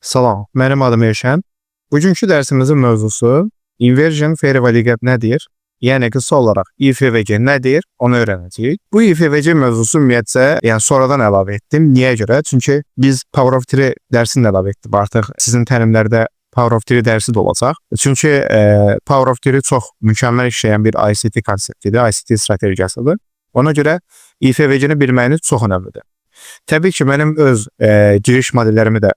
Salam, mənim adım Elşən. Bugünkü dərsimizin mövzusu Inversion Fair Value Gap nədir? Yəni qısa olaraq IFVG nədir? Onu öyrənəcəyik. Bu IFVG mövzusu ümumiyyətcə, sonradan əlavə etdim. Niyə görə? Çünki biz Power of 3 dərsini əlavə etdik. Artıq sizin təlimlərdə Power of 3 dərsi də olacaq. Çünki Power of 3 çox mükəmməl işləyən bir ICT konseptidir, ICT strategiyasıdır. Ona görə IFVG-ni bilməyiniz çox önəmlidir. Təbii ki, mənim öz giriş modellərimi də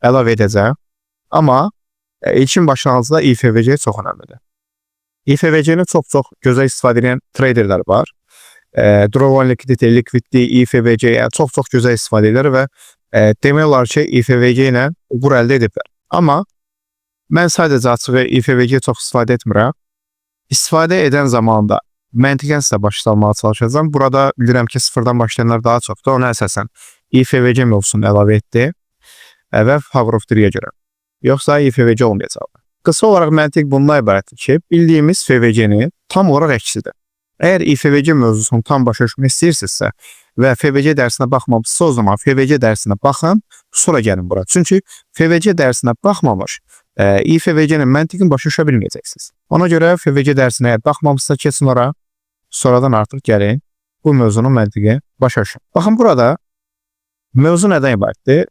əlavə edəcəm. Amma ilkin başlanğıcda IFVG çox önəmlidir. IFVG-ni çox gözəl istifadə edən traderlər var. Drawdown liquidity, liquidity, IFVG çox gözəl istifadə edirlər və demək olar ki, IFVG ilə uğur əldə ediblər. Amma mən sadəcə açığı IFVG çox istifadə etmirəm. İstifadə edən zamanda məntiqən sizə başlamaya çalışacağım. Burada bilirəm ki, sıfırdan başlayanlar daha çoxdur. Ona əsasən IFVG mövzusunu əlavə etdi və Power of 3-yə görə. Yoxsa IFVG olmayacaq. Qısa olaraq məntiq bundan ibarətdir ki, bildiyimiz FVG-nin tam olaraq əksidir. Əgər IFVG mövzusunu tam başa düşmək istəyirsinizsə və FVG dərsinə baxmamısınızsa, o zaman FVG dərsinə baxın, sonra gəlin bura. Çünki FVG dərsinə baxmamış, IFVG-nin məntiqini başa düşə bilməyəcəksiniz. Ona görə FVG dərsinə əgər baxmamısınızsa, keçin ora, sonradan artıq gəlin, bu mövzunun məntiqini başa düşün. Baxın, burada mövzu nədən ibarətdir?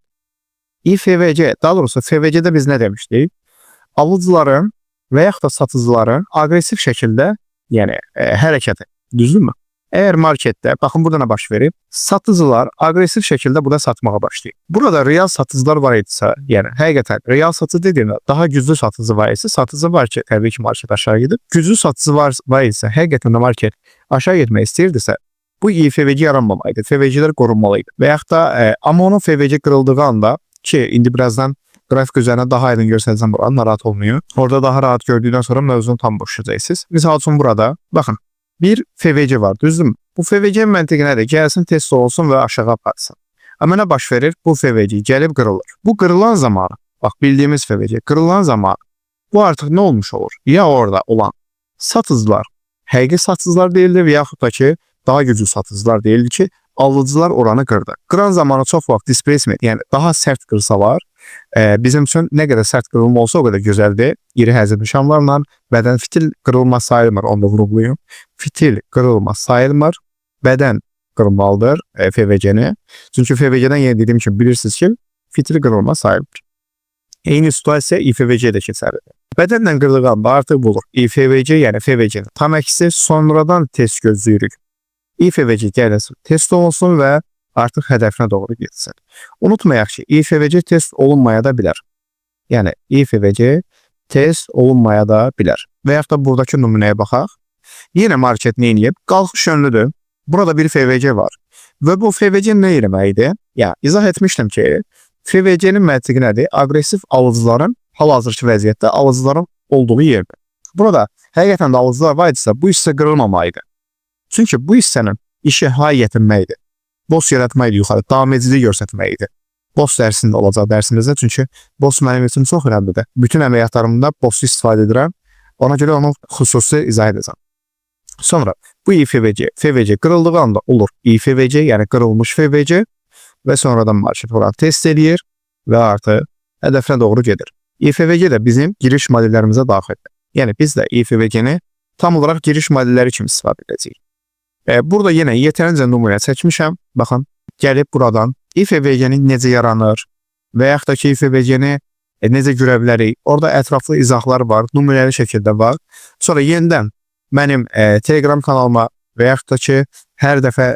IFVG, daha doğrusu FVG-də biz nə demişdik? Alıcıların və yaxud da satıcıların aqressiv şəkildə, hərəkəti, düzdürmü? Əgər marketdə, baxın burada nə baş verib, satıcılar aqressiv şəkildə burada satmağa başlayıb. Burada real satıcılar var idisə, həqiqətən real satıcı dediyimdə daha güclü satıcı var idisə, satıcı var ki, təbii ki, market aşağı gedib. Güclü satıcı var idisə, həqiqətən də market aşağı getmək istəyirdisə, bu IFVG yaranmamalıydı, FVG-lər qorunmalıydı. Və yaxud da, amma onun FVG qırıldığı anda ki, indi birazdan qrafik üzərinə daha aydın görsənəcəm buranı, narahat olmuyor. Orada daha rahat gördükdən sonra mövzunu tam boşlayacaqsınız. Misal üçün burada, baxın, bir FVG var, düzdürmü? Bu FVG məntiqi nədir? Gəlsin, test olsun və aşağı aparsın. Amma nə baş verir? Bu FVG gəlib qırılır. Bu qırılan zamanı, bax, bildiyimiz FVG qırılan zamanı, bu artıq nə olmuş olur? Ya orada olan satıcılar, həqiqi satıcılar deyildi və yaxud da ki, daha güclü satıcılar deyildi ki, alıcılar oranı qırdı. Qıran zamanı çox vaxt displacement, daha sərt qırsalar, bizim üçün nə qədər sərt qırılma olsa o qədər gözəldir. İri həzir nişanlarla bədən fitil qırılma sayılmır, onu da vurğulayım. Fitil qırılma sayılmır, bədən qırılmalıdır FVG-ni. Çünki FVG-dən yeni dediyim kimi bilirsiniz ki, fitil qırılma sayılmır. Eyni situasiya IFVG-də keçərlidir. Bədənlə qırılğanda artıq bulur. IFVG, FVG-nin tam əksi, sonradan test gözləyirik. IFVG gəlsin, test olunsun və artıq hədəfinə doğru getsin. Unutmayaq ki, IFVG test olunmaya da bilər. IFVG test olunmaya da bilər. Və yaxud da buradakı nümunəyə baxaq. Yenə market nə eləyib? Qalxış yönlüdür. Burada bir FVG var. Və bu FVG nə eləməkdir? İzah etmişdim ki, FVG-nin məntiqi nədir? Aqressiv alıcıların, hal-hazırki vəziyyətdə alıcıların olduğu yerdir. Burada həqiqətən də alıcılar var idisə, bu hissə qırılmamalıydı. Çünki bu hissənin işi hay yetinməkdir. Boss yaratmaydı yuxarı, davam ediciliyi göstərməkdir. Boss dərsində olacaq dərsimizdə, çünki boss mənim üçün çox önəmlidir. Bütün əməliyyatlarımda bossu istifadə edirəm. Ona görə onu xüsusi izah edəcəm. Sonra bu IFVG, FVG qırıldığı anda olur IFVG, qırılmış FVG və sonradan market oranı test edir və artıq hədəfinə doğru gedir. IFVG də bizim giriş modellərimizə daxildir. Biz də IFVG-ni tam olaraq giriş modelləri kimi istifadə edəcəyik. Burada yenə yetərincə nümunə çəkmişəm. Baxın, gəlib buradan IFVG-nin necə yaranır və yaxud da ki, IFVG-ni necə görə bilərik. Orada ətraflı izahlar var, nümunəli şəkildə var. Sonra yenidən mənim Telegram kanalıma və yaxud da ki, hər dəfə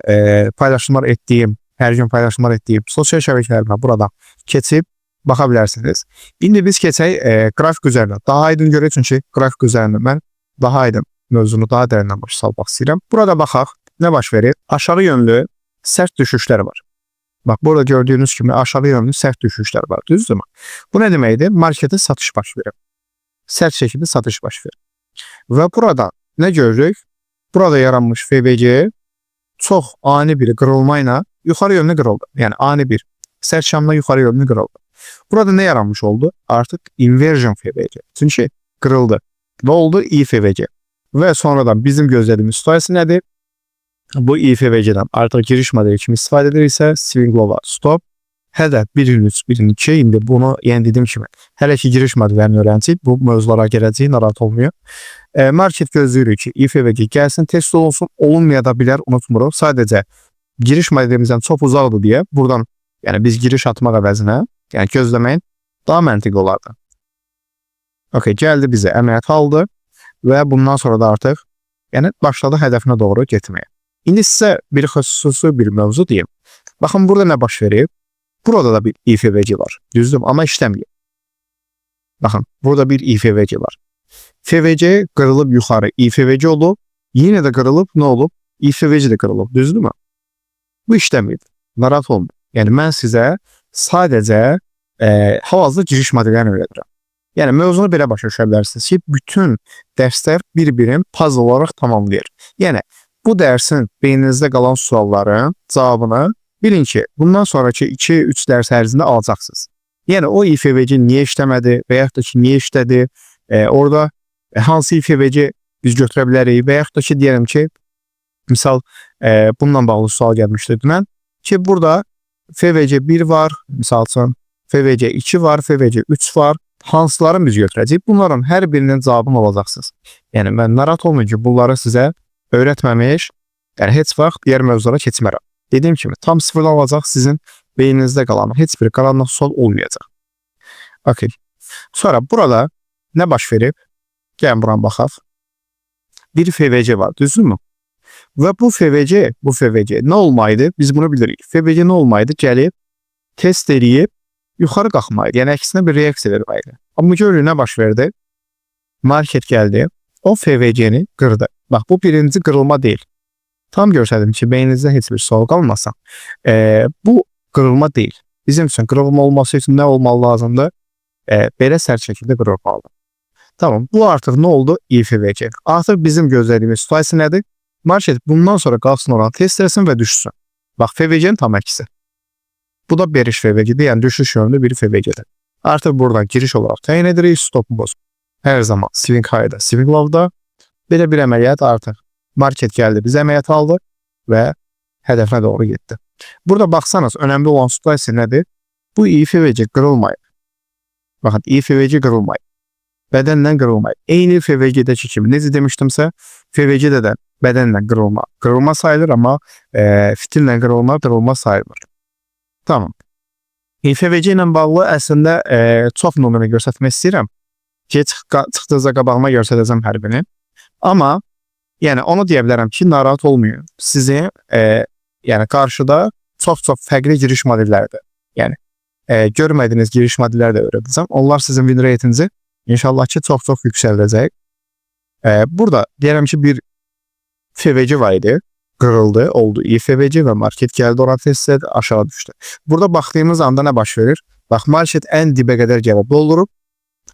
paylaşımlar etdiyim, hər gün paylaşımlar etdiyim sosial şəbəkələrimə buradan keçib baxa bilərsiniz. İndi biz keçək qrafik üzərinə. Daha aydın görək, çünki qrafik üzərində mən daha aydın mövzunu daha dərindən başa salmaq istəyirəm. Burada baxaq, nə baş verir? Aşağı yönlü sərt düşüşlər var. Bax, burada gördüyünüz kimi aşağı yönlü sərt düşüşlər var, düzdürmü? Bu nə deməkdir? Marketə satış baş verir. Sərt şəkildə satış baş verir. Və burada nə görürük? Burada yaranmış FVG çox ani bir qırılma ilə yuxarı yönlü qırıldı. Ani bir sərt şamla yuxarı yönlü qırıldı. Burada nə yaranmış oldu? Artıq inversion FVG. Çünki qırıldı. Və oldu IFVG. Və sonradan bizim gözlədiyimiz situasiya nədir? Bu IFVG-dən artıq giriş modeli kimi istifadə ediriksə, swing lower stop, hədəf 1-3, 1-2, indi bunu yəni dediyim kimi hələ ki girişmədilərini öyrənəcək, bu mövzulara gələcək, narahat olmuyor. Market gözləyirik ki, İFVG gəlsin, test olunsun, olunmaya da bilər, unutmuruq. Sadəcə girişmədiyimizdən çox uzaqdır deyə buradan yəni biz giriş atmaq əvəzinə, yəni gözləməyin daha məntiqli olardı. Okay, gəldi bizə əməliyyat aldı və bundan sonra da artıq yəni başladı hədəfinə doğru getməyə. İndi sizə bir xüsusi bir mövzu deyim. Baxın, burada nə baş verib? Burada da bir İFVG var, düzdür, amma işləməyib. Baxın, burada bir İFVG var. FVC qırılıb yuxarı İFVC olub, yenə də qırılıb, nə olub? İFVC də qırılıb, düzdürmü? Bu işləməyib, narahat olmayın. Yəni, mən sizə sadəcə hal-hazırda giriş modellərini öyrədirəm. Yəni, mövzunu belə başa düşə bilərsiniz ki, bütün dərslər bir-birini puzzle olaraq tamamlayır. Yəni, bu dərsin beyninizdə qalan sualların cavabını bilin ki, bundan sonraki 2-3 dərs ərzində alacaqsınız. Yəni, o İFVC niyə işləmədi və yaxud da ki, niyə işlədi, orada hansı İFVC biz götürə bilərik və yaxud da ki, deyərəm ki, misal, bununla bağlı sual gəlmişdir dünən ki, burada FVC 1 var, misal üçün, FVC 2 var, FVC 3 var, hansılarını biz götürəcəyik? Bunların hər birinin cavabını alacaqsınız. Yəni, mən narahat olmayın ki, bunları sizə öyrətməmiş, yəni heç vaxt digər mövzulara keçmərəm. Dediyim kimi, tam sıfırda alacaq sizin beyninizdə qalan heç bir qaranlıq sual olmayacaq. Okay. Sonra burada nə baş verib? Gəlin buran baxaq. Bir FVC var, düzdürmü? Və bu FVC nə olmaydı? Biz bunu bilirik. FVC nə olmaydı? Gəlib, test eləyib, yuxarı qalxmaydı. Yəni, əksinə bir reaksiya verməydi. Amma görün, nə baş verdi? Market gəldi, o FVC-ni qırdı. Bax, bu birinci qırılma deyil. Tam görsədim ki, beyninizdə heç bir sual qalmasın. Bu qırılma deyil. Bizim üçün qırılma olması üçün nə olmalı lazımdır? Belə sərt şəkildə qırılmalıdır. Tamam, bu artıq nə oldu? İFVC. Artıq bizim gözlədiyimiz situasiya nədir? Market bundan sonra qalxsın oranı test etsin və düşsün. Bax, FVC-nin tam əksi. Bu da beriş FVC-dir, yəni düşüş yönlü bir FVC-dir. Artıq buradan giriş olaraq təyin edirik, stopumuz hər zaman swing high-da, swing low-da. Belə bir əməliyyat artıq. Market gəldi, biz əməliyyat aldı və hədəfinə doğru getdi. Burada baxsanız, önəmli olan situasiya nədir? Bu İFVC qırılmayıb. Baxın, İFVC qırılmayıb. Bədənlə qırılmayıb. Eyni FVC-dəki kimi, necə demişdimsə, FVC-də də bədənlə qırılma sayılır, amma fitillə qırılma sayılmır. Tamam. İFVC ilə bağlı əslində çox nümunə göstərmək istəyirəm ki, çıxdığınızda qabağıma göstərəcəm hər birini. Amma yəni onu deyə bilərəm ki, narahat olmayın. Sizin yəni qarşıda çox-çox fərqli giriş modelləridir. Yəni görmədiyiniz giriş modelləri də öyrədəcəm. Onlar sizin win rate-inizi inşallah ki, çox-çox yüksəldəcək. Burada deyərəm ki, bir FVC var idi, qırıldı, oldu İFVC və market gəldi, oranı test etdi, aşağı düşdü. Burada baxdığımız anda nə baş verir? Bax, market ən dibə qədər gəlib doldurub,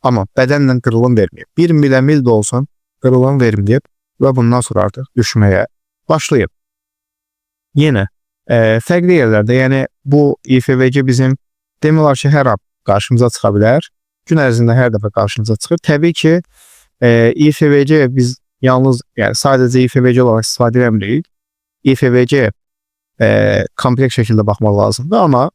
amma bədənlə qırılım verməyib. 1 milimil də olsun, qırılım verməyib və bundan sonra artıq düşməyə başlayıb. Yenə fərqli yerlərdə, yəni bu İFVC bizim demək olar ki, hər an qarşımıza çıxa bilər. Gün ərzində hər dəfə qarşımıza çıxır. Təbii ki, İFVC biz yalnız, yəni sadəcə İFVC olaraq istifadə edəmirik. İFVC kompleks şəkildə baxmaq lazımdır, amma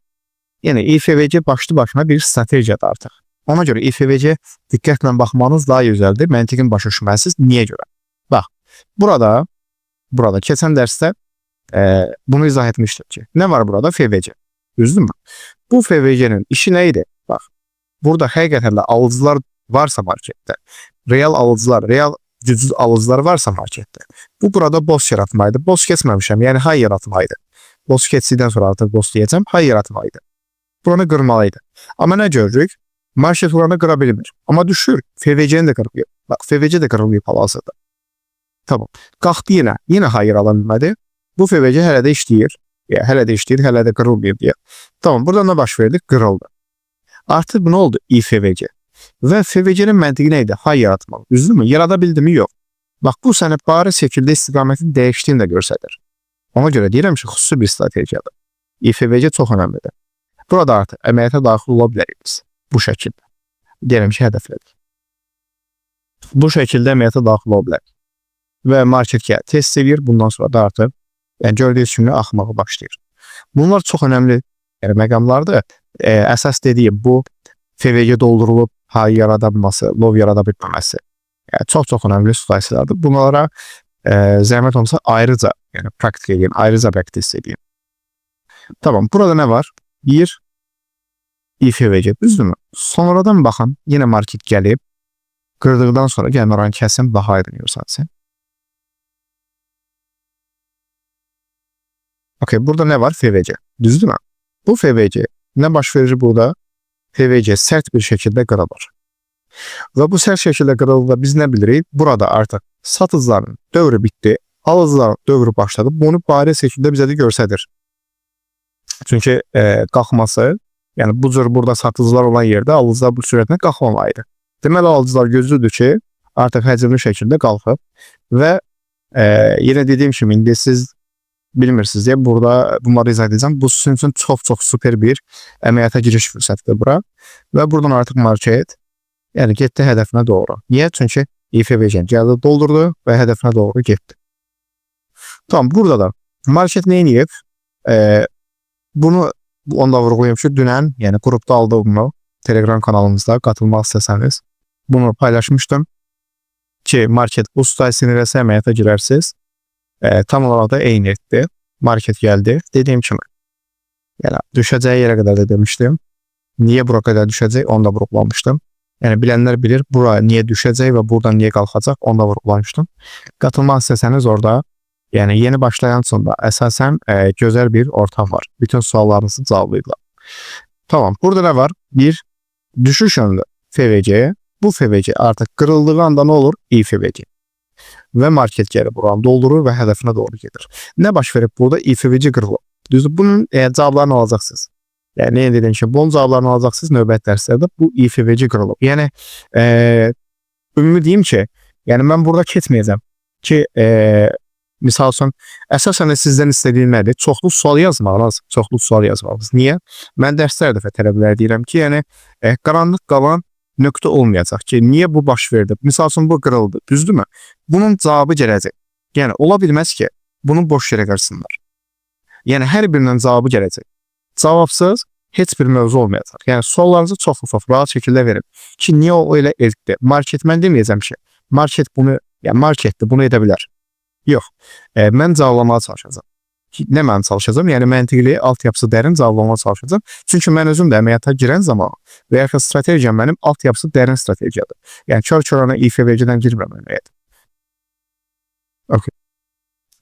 yəni İFVC başlı başına bir strategiyadır artıq. Ona görə İFVC diqqətlə baxmanız daha gözəldir. Məntiqin başa düşməlisiniz. Niyə görə? Bax, burada keçən dərsdə bunu izah etmişdim ki, nə var burada? FVC. Düzdürmü? Bu FVC-nin işi nə idi? Bax, burada həqiqətən də alıcılar varsa marketdə, real alıcılar, real güclü alıcılar varsa marketdə, bu burada boss yaratmaydı. Boss keçməmişəm, yəni high yaratmaydı. Boss keçdikdən sonra artıq boss deyəcəm, high yaratmaydı. Buranı qırmalıydı. Amma nə görürük? Market buranı qıra bilmir. Amma düşür, FVC-ni də qırılıyor. Bax, FVC də qırılıyor hal-hazırda. Tamam. Qalxdı yenə high yarala bilmədi. Bu FVC hələ də işləyir. Hələ də qırılmıyor deyə. Tamam, burada nə baş verdi? Qırıldı. Artıq nə oldu? İFVC. Və FVC-nin məntiqi nə idi? High yaratmaq. Düzdürmü? Yarada bildi mi? Yox. Bax, bu sənə bariz şəkildə istiqamətin dəyişdiyini də göstərir. Ona görə deyirəm ki, xüsusi bir strategiyadır. İFVC çox önəmlidir. Burada artıq əməliyyata daxil ola bilərik biz. Bu şəkildə. Deyirəm ki, hədəflədik. Bu şəkildə əməliyyata daxil ola bilərik. Və market test edir. Bundan sonra da artıq gördüyünüz kimi axmağa başlayır. Bunlar çox önəmli məqamlardır. əsas dediyim bu FVG doldurulub high yarada bilməsi, low yarada bilməməsi. Yəni, çox önəmli situasiyalardır. Bunlara zəhmət olmasa ayrıca, yəni praktik edin, ayrıca practice edin. Tamam, burada nə var? Bir IFVG, düzdürmü? Sonradan baxın, yenə market gəlib, qırdıqdan sonra gəlmə oranı kəsim daha aydın görsənsin. Okay, burada nə var? FVG, düzdürmü? Bu FVG nə baş verir burada? FVG sərt bir şəkildə qırılır. Və bu sərt şəkildə qırılında biz nə bilirik? Burada artıq satıcıların dövrü bitdi, alıcıların dövrü başladı. Bunu bariz şəkildə bizə də göstərir. Çünki qalxması, yəni bu cür burada satıcılar olan yerdə alıcılar bu sürətlə qalxmamalıydı. Deməli, alıcılar gözlüdür ki, artıq həcmli şəkildə qalxıb və yenə dediyim kimi, indi siz bilmirsiniz deyə burada bunları izah edəcəm. Bu sizin üçün çox super bir əməliyyata giriş fürsətidir bura və buradan artıq market yəni getdi hədəfinə doğru. Niyə? Çünki IFVG gəldi, doldurdu və hədəfinə doğru getdi. Tamam, burada da market nə edib? Bunu onda vurğulayım ki, dünən, yəni qrupda aldığımı Telegram kanalımızda qatılmaq istəsəniz, bunu paylaşmışdım ki, market bu situasiyonu eləsə əməliyyata girərsiniz. Tam olaraq da eyni etdi. Market gəldi. Dediyim kimi, yəni düşəcəyi yerə qədər də demişdim. Niyə bura qədər düşəcək, onu da vurğulamışdım. Yəni bilənlər bilir, bura niyə düşəcək və buradan niyə qalxacaq, onu da vurğulamışdım. Qatılmaq istəsəniz orada, yəni yeni başlayan sonda əsasən gözəl bir ortam var. Bütün suallarınızı cavablayırlar. Tamam, burada nə var? Bir düşüş yönlü FVG. Bu FVG artıq qırıldığı anda nə olur? IFVG. Və market gəlib buranı doldurur və hədəfinə doğru gedir. Nə baş verib burada? IFVG qırılır. Düzdür, bunun cavablarını alacaqsınız. Yəni, nə dedim ki, bunun cavablarını alacaqsınız növbət dərslərdə. Bu IFVG qırılır. Yəni, ümumi deyim ki, yəni mən burada keçməyəcəm ki, misal üçün, əsasən də sizdən istədiyim nədir? Çoxlu sual yazmağınız, çoxlu sual yazmağınız. Niyə? Mən dərslər dəfə tələbələr deyirəm ki, yəni, qaranlıq qalan nöqtə olmayacaq ki, niyə bu baş verdi? Misal üçün, bu qırıldı, düzdürmü? Bunun cavabı gələcək. Yəni, ola bilməz ki, bunu boş yerə qarsınlar. Yəni, hər birinin cavabı gələcək. Cavabsız heç bir mövzu olmayacaq. Yəni, suallarınızı çox rahat şəkildə verin. Ki, niyə o elə etdi? Market, mən deməyəcəm ki, market bunu, yəni marketdir, bunu edə bilər. Yox, mən cavablamaya çalışacağım. Nə mən çalışacağım? Yəni, məntiqli, altyapısı dərin cavablamaya çalışacağım. Çünki mən özüm də əməliyyata girən zaman və yaxud strategiyam mənim altyapısı dərin strategiyadır. Yəni, kör-körana IFVG-dən girmirəm əməliyyata. Okay.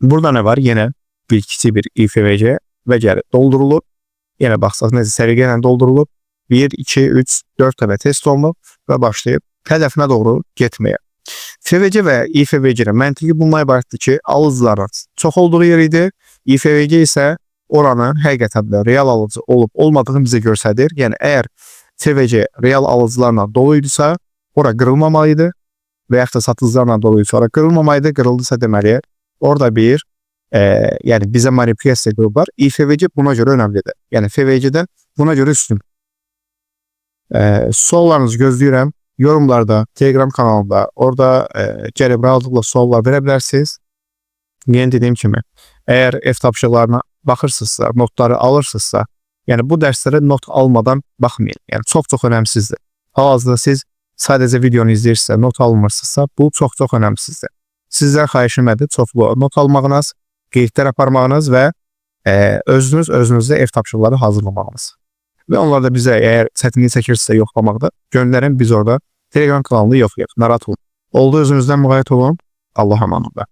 Burada nə var? Yenə bir kiçik bir IFVG və gəlir doldurulub. Yenə baxsaq, necə səviyyyə ilə doldurulub. 1, 2, 3, 4 dəfə test olunub və başlayıb hədəfinə doğru getməyə. FVG və IFVG-nin məntiqi bundan ibarətdir ki, alıcıların çox olduğu yer idi. IFVG isə oranın həqiqətən də real alıcı olub olmadığını bizə göstərir. Yəni, əgər FVG real alıcılarla doluydusa, ora qırılmamalıydı və yaxud da satıcılarla doluydusa, ora qırılmamalıydı. Qırıldısa deməli, orada bir yəni bizə manipulyasiya qırıblar. IFVG buna görə önəmlidir. Yəni, FVG-dən buna görə üstün. Suallarınızı gözləyirəm. Yorumlarda, Telegram kanalında, orada gəlib rahatlıqla suallar verə bilərsiniz. Yeni dediyim kimi, əgər ev tapşırıqlarına baxırsınızsa, notları alırsınızsa, yəni bu dərslərə not almadan baxmayın. Yəni, çox önəmsizdir. Hal-hazırda siz sadəcə videonu izləyirsinizsə, not almırsınızsa, bu çox önəmsizdir. Sizdən xahişim nədir? Çoxlu not almağınız, qeydlər aparmağınız və özünüzdə ev tapşırıqları hazırlamağınız. Və onlar da bizə əgər çətinlik çəkirsə yoxlamaqda göndərin, biz orada Telegram kanalını yoxlayaq. Narahat olun. Oldu, özünüzdən müğayət olun. Allah amanında.